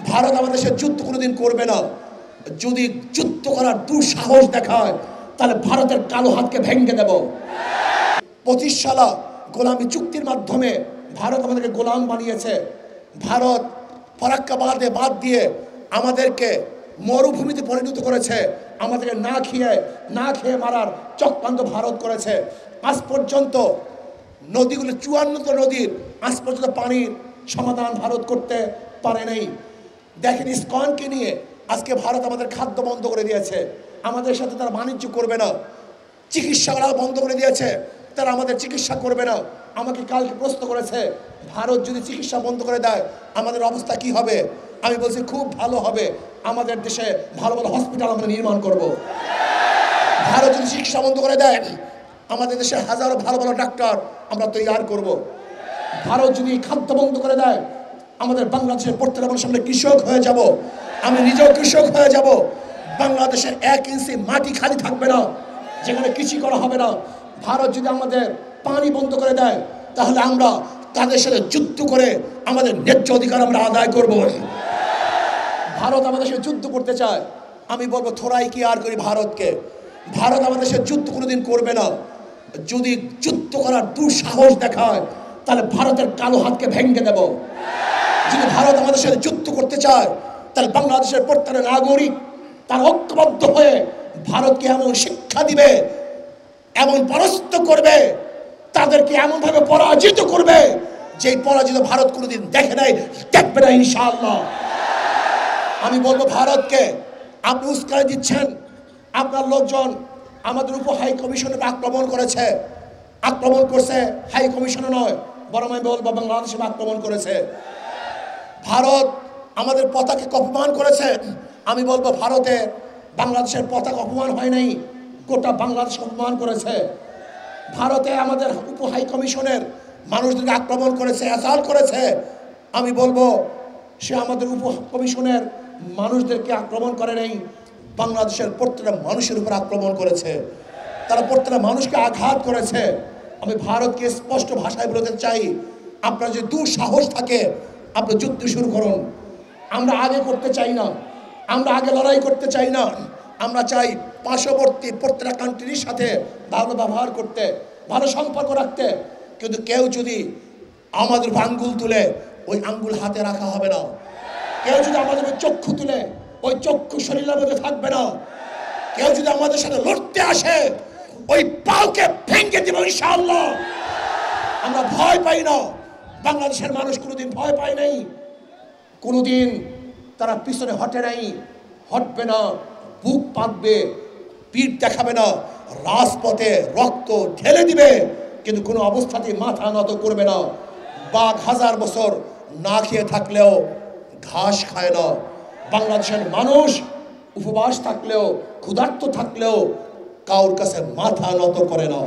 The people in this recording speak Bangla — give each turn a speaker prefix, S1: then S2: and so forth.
S1: ভারত আমাদের সাথে যুদ্ধ কোনোদিন করবে না। যদি যুদ্ধ করার দুঃসাহস দেখায় তাহলে ভারতের কালো হাতকে ভেঙে দেব। 25 সালা গোলামি চুক্তির মাধ্যমে ভারত আমাদেরকে গোলাম বানিয়েছে। ভারত ফরাক্কাবাদে বাদ দিয়ে আমাদেরকে মরুভূমিতে পরিণত করেছে। আমাদেরকে না খেয়ে মারার চক্রান্ত ভারত করেছে। আজ পর্যন্ত নদীগুলো 54টা নদীর আজ পর্যন্ত পানির সমাধান ভারত করতে পারে নাই। দেখেন, ইসকনকে নিয়ে আজকে ভারত আমাদের খাদ্য বন্ধ করে দিয়েছে। আমাদের সাথে তারা বাণিজ্য করবে না। চিকিৎসাও বন্ধ করে দিয়েছে, তারা আমাদের চিকিৎসা করবে না। আমাকে কালকে প্রশ্ন করেছে, ভারত যদি চিকিৎসা বন্ধ করে দেয় আমাদের অবস্থা কি হবে? আমি বলছি খুব ভালো হবে। আমাদের দেশে ভালো ভালো হসপিটাল আমরা নির্মাণ করব। ভারত যদি চিকিৎসা বন্ধ করে দেয় আমাদের দেশে হাজারো ভালো ভালো ডাক্তার আমরা তৈরি করব। ভারত যদি খাদ্য বন্ধ করে দেয় আমাদের বাংলাদেশের প্রত্যেকটা মানুষ আমরা কৃষক হয়ে যাব। আমি নিজেও কৃষক হয়ে যাব। বাংলাদেশে 1 ইঞ্চি মাটি খালি থাকবে না যেখানে কৃষি করা হবে না। ভারত যদি আমাদের পানি বন্ধ করে দেয় তাহলে আমরা তাদের সাথে যুদ্ধ করে আমাদের ন্যায্য অধিকার আমরা আদায় করব। ভারত আমাদের সাথে যুদ্ধ করতে চায়, আমি বলবো থোড়াই কি আর করি ভারতকে। ভারত আমাদের সাথে যুদ্ধ কোনোদিন করবে না। যদি যুদ্ধ করার দুঃসাহস দেখায় তাহলে ভারতের কালো হাতকে ভেঙে দেব। যদি ভারত আমাদের সাথে যুদ্ধ করতে চায় তাহলে বাংলাদেশের প্রত্যেকটা নাগরিক তার ঐক্যবদ্ধ হয়ে ভারতকে এমন শিক্ষা দিবে, এমন পরাস্ত করবে, তাদেরকে এমনভাবে পরাজিত করবে যে পরাজিত ভারত কোনোদিন দেখে নাই, দেখবে না ইনশাআল্লাহ। আমি বলবো ভারতকে, আপনি উস্কানি দিচ্ছেন। আপনার লোকজন আমাদের উপর হাই কমিশনের আক্রমণ করেছে। আক্রমণ করছে হাই কমিশনে নয়, বরং আমি বলবো বাংলাদেশে আক্রমণ করেছে। ভারত আমাদের পতাকাকে অপমান করেছে। আমি বলবো ভারতে বাংলাদেশের পতাকা অপমান হয় নাই, গোটা বাংলাদেশ অপমান করেছে। ভারতে আমাদের উপ হাই কমিশনের মানুষদেরকে আক্রমণ করেছে, অ্যাসাল্ট করেছে। আমি বলবো সে আমাদের উপ কমিশনের মানুষদেরকে আক্রমণ করে নাই, বাংলাদেশের প্রত্যেকটা মানুষের উপর আক্রমণ করেছে। তারা প্রত্যেকটা মানুষকে আঘাত করেছে। আমি ভারতকে স্পষ্ট ভাষায় বলতে চাই, আপনার যদি দুঃসাহস থাকে আপনি যুদ্ধ শুরু করুন। আমরা আগে করতে চাই না, আমরা আগে লড়াই করতে চাই না। আমরা চাই পার্শ্ববর্তী প্রত্যেকটা কান্ট্রির সাথে ভালো ব্যবহার করতে, ভালো সম্পর্ক রাখতে। কিন্তু কেউ যদি আমাদের আঙ্গুল তুলে ওই আঙ্গুল হাতে রাখা হবে না। কেউ যদি আমাদের চক্ষু তুলে ওই চক্ষু শরীরের মধ্যে থাকবে না। কেউ যদি আমাদের সাথে লড়তে আসে ওই পাওকে ভেঙে দেব ইনশাআল্লাহ। আমরা ভয় পাই না। বাংলাদেশের মানুষ কোনোদিন ভয় পায় নাই, কোনোদিন তারা পিছনে হটে নাই, হটবে না, বুক পাতবে, পিঠ দেখাবে না, রাজপথে রক্ত ঢেলে দিবে, কিন্তু কোনো অবস্থাতেই মাথা নত করবে না। বাঘ 1000 বছর না খেয়ে থাকলেও ঘাস খায় না। বাংলাদেশের মানুষ উপবাস থাকলেও ক্ষুধার্ত থাকলেও কারোর কাছে মাথা নত করে না।